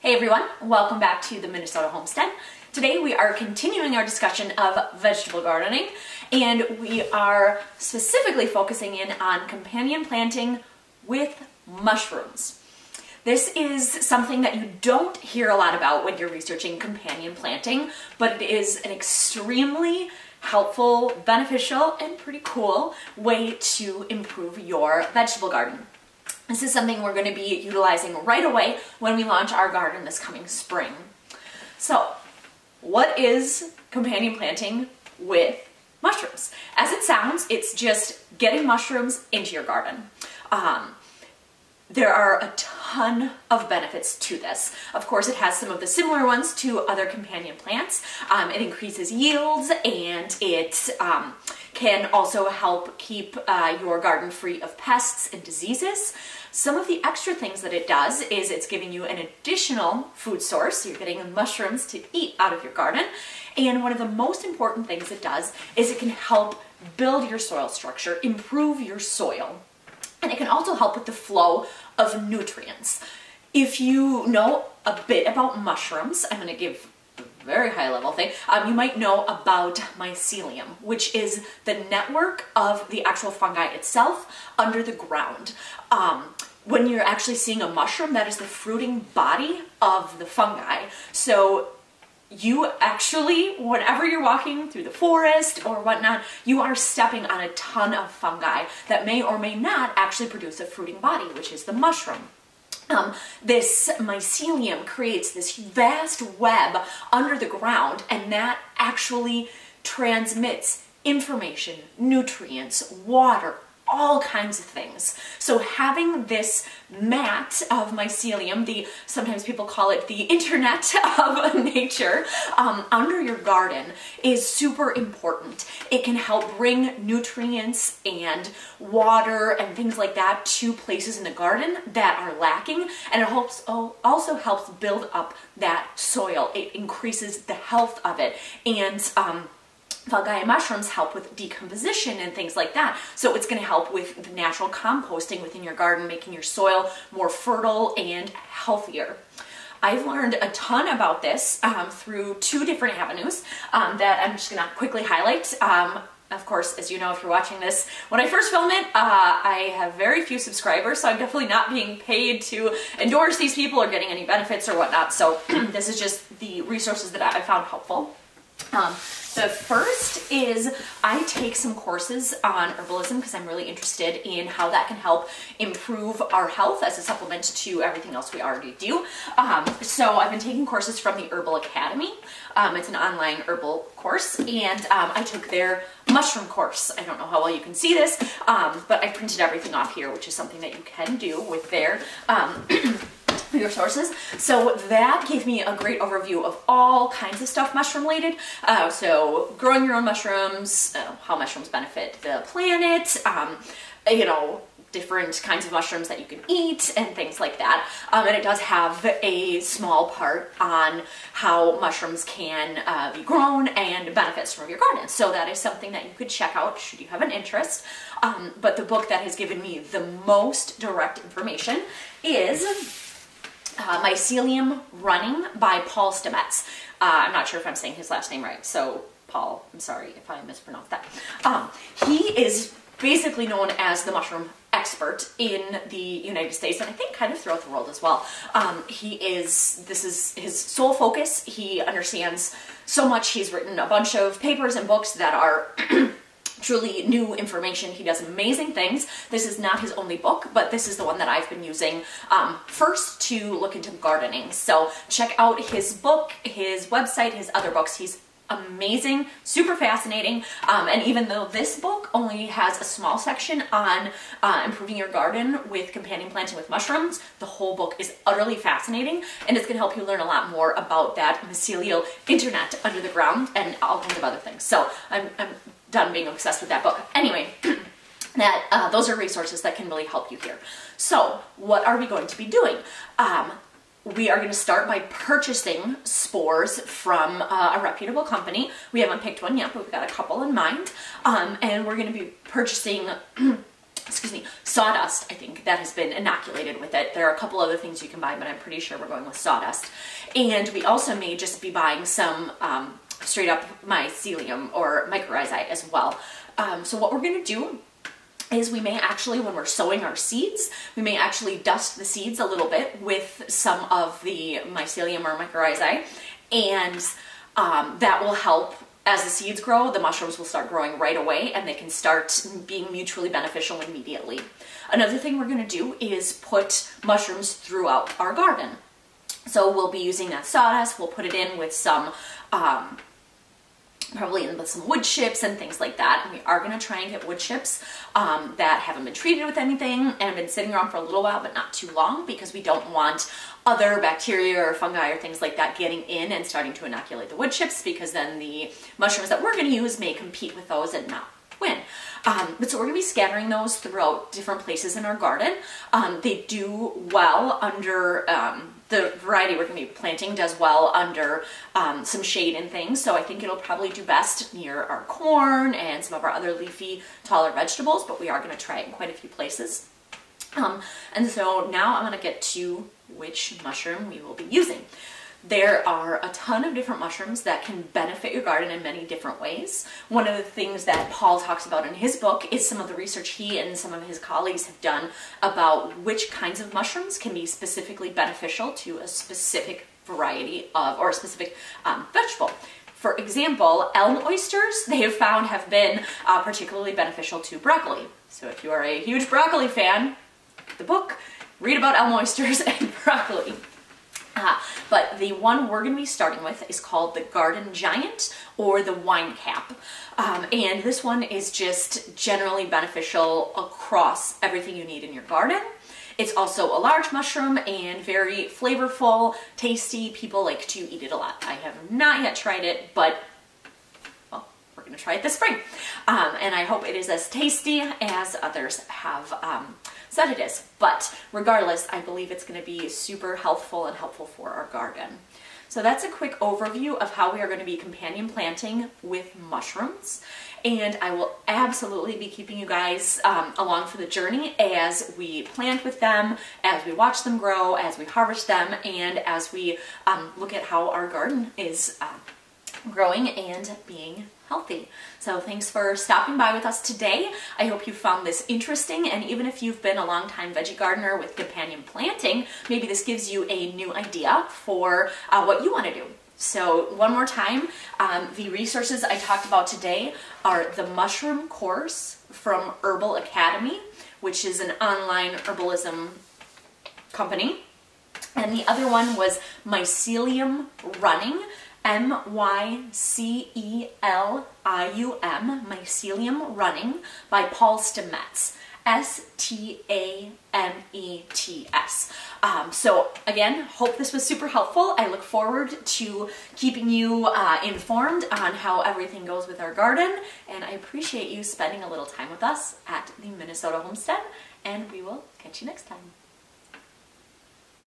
Hey everyone, welcome back to the Minnesota Homestead. Today we are continuing our discussion of vegetable gardening, and we are specifically focusing in on companion planting with mushrooms. This is something that you don't hear a lot about when you're researching companion planting, but it is an extremely helpful, beneficial, and pretty cool way to improve your vegetable garden. This is something we're going to be utilizing right away when we launch our garden this coming spring. So, what is companion planting with mushrooms? As it sounds, it's just getting mushrooms into your garden. There are a ton of benefits to this. Of course, it has some of the similar ones to other companion plants. It increases yields, and it can also help keep your garden free of pests and diseases. Some of the extra things that it does is it's giving you an additional food source. So you're getting mushrooms to eat out of your garden. And one of the most important things it does is it can help build your soil structure, improve your soil. And it can also help with the flow of nutrients. If you know a bit about mushrooms, I'm going to give a very high level thing. You might know about mycelium, which is the network of the actual fungi itself under the ground. When you're actually seeing a mushroom, that is the fruiting body of the fungi. So you actually, whenever you're walking through the forest or whatnot, you are stepping on a ton of fungi that may or may not actually produce a fruiting body, which is the mushroom. This mycelium creates this vast web under the ground, and that actually transmits information, nutrients, water, all kinds of things. So having this mat of mycelium, sometimes people call it the internet of nature, under your garden is super important. It can help bring nutrients and water and things like that to places in the garden that are lacking, and it also helps build up that soil. It increases the health of it, and fungi and mushrooms help with decomposition and things like that. So it's going to help with the natural composting within your garden, making your soil more fertile and healthier. I've learned a ton about this through two different avenues that I'm just going to quickly highlight. Of course, as you know, if you're watching this, when I first film it, I have very few subscribers, so I'm definitely not being paid to endorse these people or getting any benefits or whatnot. So this is just the resources that I found helpful. The first is I take some courses on herbalism because I'm really interested in how that can help improve our health as a supplement to everything else we already do. So I've been taking courses from the Herbal Academy. It's an online herbal course, and I took their mushroom course. I don't know how well you can see this, but I printed everything off here, which is something that you can do with their your sources. So that gave me a great overview of all kinds of stuff mushroom related. So growing your own mushrooms, how mushrooms benefit the planet, different kinds of mushrooms that you can eat and things like that. And it does have a small part on how mushrooms can be grown and benefits from your garden. So that is something that you could check out should you have an interest. But the book that has given me the most direct information is Mycelium Running by Paul Stamets. I'm not sure if I'm saying his last name right, so Paul, I'm sorry if I mispronounced that. He is basically known as the mushroom expert in the United States, and I think kind of throughout the world as well. This is his sole focus. He understands so much. He's written a bunch of papers and books that are truly new information. He does amazing things. This is not his only book, but this is the one that I've been using first to look into gardening. So check out his book, his website, his other books. He's amazing, super fascinating, and even though this book only has a small section on improving your garden with companion planting with mushrooms, the whole book is utterly fascinating, and it's going to help you learn a lot more about that mycelial internet under the ground and all kinds of other things. So I'm done being obsessed with that book. Anyway, those are resources that can really help you here. So what are we going to be doing? We are going to start by purchasing spores from a reputable company. We haven't picked one yet, but we've got a couple in mind. And we're going to be purchasing excuse me, sawdust, I think, that has been inoculated with it. There are a couple other things you can buy, but I'm pretty sure we're going with sawdust. And we also may just be buying some straight up mycelium or mycorrhizae as well. So what we're gonna do is we may actually, when we're sowing our seeds, we may actually dust the seeds a little bit with some of the mycelium or mycorrhizae, and that will help. As the seeds grow, the mushrooms will start growing right away, and they can start being mutually beneficial immediately. Another thing we're gonna do is put mushrooms throughout our garden. So we'll be using that sawdust, we'll put it in with some, probably in with some wood chips and things like that. And we are gonna try and get wood chips that haven't been treated with anything and have been sitting around for a little while, but not too long, because we don't want other bacteria or fungi or things like that getting in and starting to inoculate the wood chips, because then the mushrooms that we're gonna use may compete with those and not win. But so we're gonna be scattering those throughout different places in our garden. They do well under, the variety we're gonna be planting does well under some shade and things. So I think it'll probably do best near our corn and some of our other leafy, taller vegetables, but we are gonna try it in quite a few places. And so now I'm gonna get to which mushroom we will be using. There are a ton of different mushrooms that can benefit your garden in many different ways. One of the things that Paul talks about in his book is some of the research he and some of his colleagues have done about which kinds of mushrooms can be specifically beneficial to a specific variety of, or a specific vegetable. For example, elm oysters, they have found have been particularly beneficial to broccoli. So if you are a huge broccoli fan, the book, read about elm oysters and broccoli. But the one we're going to be starting with is called the Garden Giant or the Wine Cap. And this one is just generally beneficial across everything you need in your garden. It's also a large mushroom and very flavorful, tasty. People like to eat it a lot. I have not yet tried it, but well, we're going to try it this spring. And I hope it is as tasty as others have said it is. But regardless, I believe it's going to be super healthful and helpful for our garden. So that's a quick overview of how we are going to be companion planting with mushrooms. And I will absolutely be keeping you guys along for the journey as we plant with them, as we watch them grow, as we harvest them, and as we look at how our garden is growing and being healthy. So thanks for stopping by with us today. I hope you found this interesting, and even if you've been a long-time veggie gardener with companion planting, maybe this gives you a new idea for what you want to do. So one more time, the resources I talked about today are the Mushroom Course from Herbal Academy, which is an online herbalism company. And the other one was Mycelium Running, M-Y-C-E-L-I-U-M, Mycelium Running by Paul Stamets, S-T-A-M-E-T-S. So again, hope this was super helpful. I look forward to keeping you informed on how everything goes with our garden, and I appreciate you spending a little time with us at the Minnesota Homestead, and we will catch you next time.